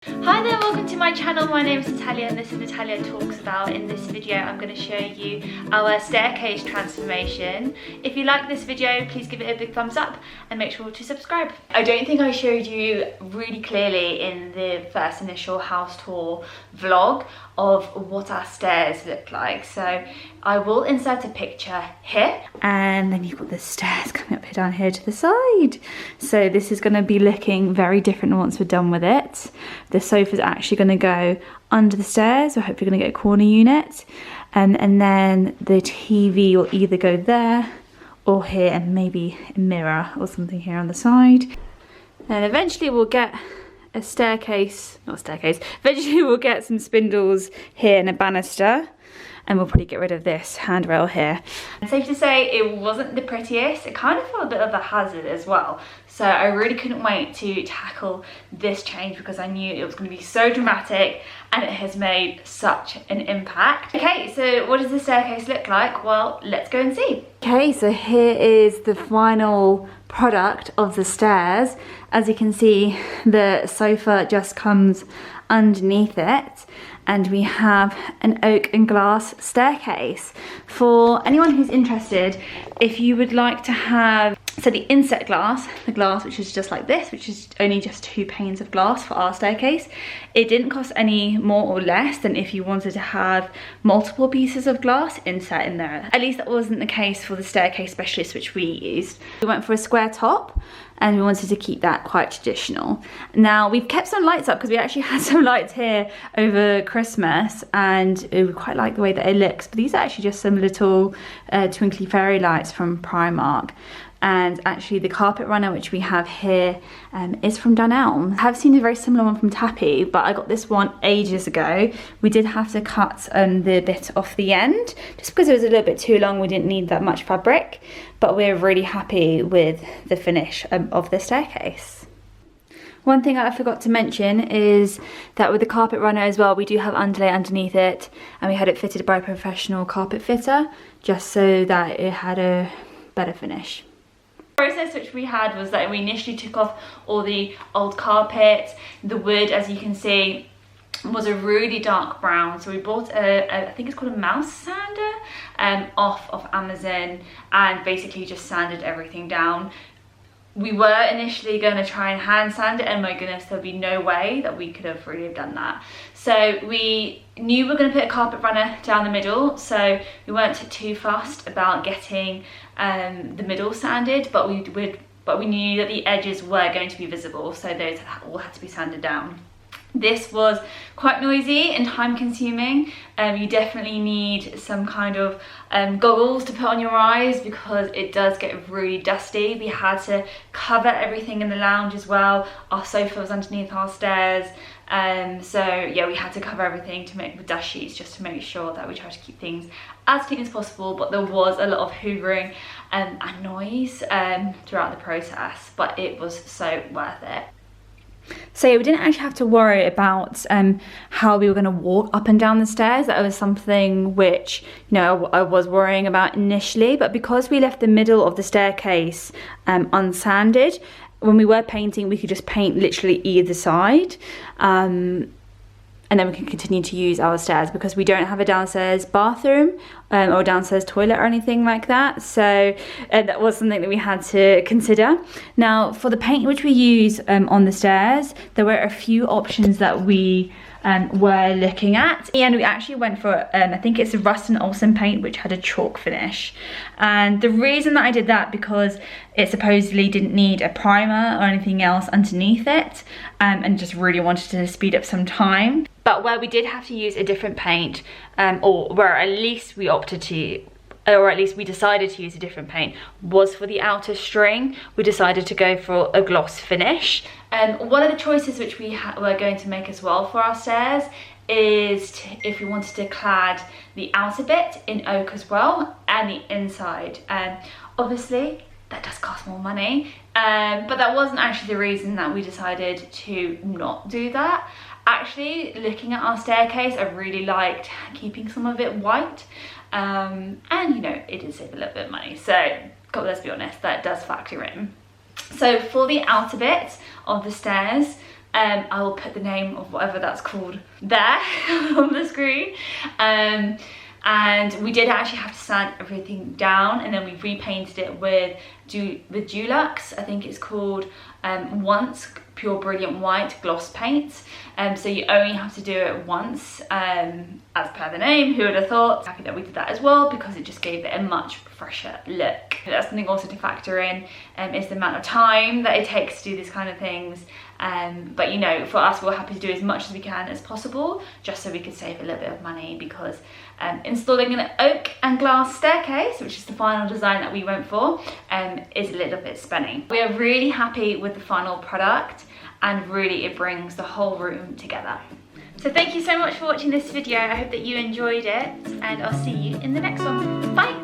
Hi there, welcome to my channel. My name is Natalia and this is Natalia Talks About. In this video I'm going to show you our staircase transformation. If you like this video, please give it a big thumbs up and make sure to subscribe. I don't think I showed you really clearly in the first initial house tour vlog of what our stairs look like, so I will insert a picture here, and then you've got the stairs coming up here down here to the side. So this is going to be looking very different once we're done with it. The sofa's actually going to go under the stairs. We're hopefully going to get a corner unit, and then the TV will either go there or here, and maybe a mirror or something here on the side. And eventually we'll get a staircase, not a staircase, eventually we'll get some spindles here and a banister, and we'll probably get rid of this handrail here. Safe to say it wasn't the prettiest. It kind of felt a bit of a hazard as well. So I really couldn't wait to tackle this change because I knew it was going to be so dramatic and it has made such an impact. Okay, so what does the staircase look like? Well, let's go and see. Okay, so here is the final product of the stairs. As you can see, the sofa just comes underneath it, and we have an oak and glass staircase. For anyone who's interested, if you would like to have, so the inset glass, the glass which is just like this, which is only just 2 panes of glass for our staircase, it didn't cost any more or less than if you wanted to have multiple pieces of glass inset in there. At least that wasn't the case for the staircase specialist which we used. We went for a square top, and we wanted to keep that quite traditional. Now we've kept some lights up because we actually had some lights here over Christmas, and we quite like the way that it looks, but these are actually just some little twinkly fairy lights from Primark. And actually the carpet runner which we have here is from Dunelm. I have seen a very similar one from Tappy, but I got this one ages ago. We did have to cut the bit off the end just because it was a little bit too long. We didn't need that much fabric, but we're really happy with the finish of the staircase. One thing I forgot to mention is that with the carpet runner as well, we do have underlay underneath it, and we had it fitted by a professional carpet fitter just so that it had a better finish. Process which we had was that we initially took off all the old carpet. The wood, as you can see, was a really dark brown, so we bought I think it's called a mouse sander off of Amazon, and basically just sanded everything down. We were initially going to try and hand sand it, and my goodness, there'd be no way that we could have really done that. So we knew we were going to put a carpet runner down the middle, so we weren't too fussed about getting the middle sanded, but we knew that the edges were going to be visible, so those all had to be sanded down. This was quite noisy and time consuming. You definitely need some kind of goggles to put on your eyes because it does get really dusty. We had to cover everything in the lounge as well. Our sofa was underneath our stairs. So yeah, we had to cover everything to make with dust sheets just to make sure that we tried to keep things as clean as possible, but there was a lot of hoovering and noise throughout the process, but it was so worth it. So yeah, we didn't actually have to worry about how we were going to walk up and down the stairs. That was something which, you know, I was worrying about initially, but because we left the middle of the staircase unsanded, when we were painting, we could just paint literally either side. And then we can continue to use our stairs because we don't have a downstairs bathroom or downstairs toilet or anything like that. So that was something that we had to consider. Now for the paint which we use on the stairs, there were a few options that we were looking at. In the end, we actually went for, I think it's a Rust and Olsen paint which had a chalk finish. And the reason that I did that because it supposedly didn't need a primer or anything else underneath it, and just really wanted to speed up some time. But where we did have to use a different paint, or where at least we opted to, or at least we decided to use a different paint, was for the outer string. We decided to go for a gloss finish. One of the choices which we were going to make as well for our stairs is if we wanted to clad the outer bit in oak as well, and the inside. Obviously that does cost more money, but that wasn't actually the reason that we decided to not do that. Actually, looking at our staircase, I really liked keeping some of it white, and you know, it did save a little bit of money, so let's be honest, that does factor in. So for the outer bit of the stairs, I will put the name of whatever that's called there on the screen. And we did actually have to sand everything down, and then we repainted it with Dulux, I think it's called, once, pure brilliant white gloss paint. So you only have to do it once, as per the name. Who would have thought? Happy that we did that as well, because it just gave it a much fresher look. That's something also to factor in, is the amount of time that it takes to do this kind of things. But you know, for us, we're happy to do as much as we can as possible, just so we could save a little bit of money, because installing an oak and glass staircase, which is the final design that we went for, is a little bit spenny. We are really happy with the final product, and really it brings the whole room together. So thank you so much for watching this video. I hope that you enjoyed it, and I'll see you in the next one. Bye!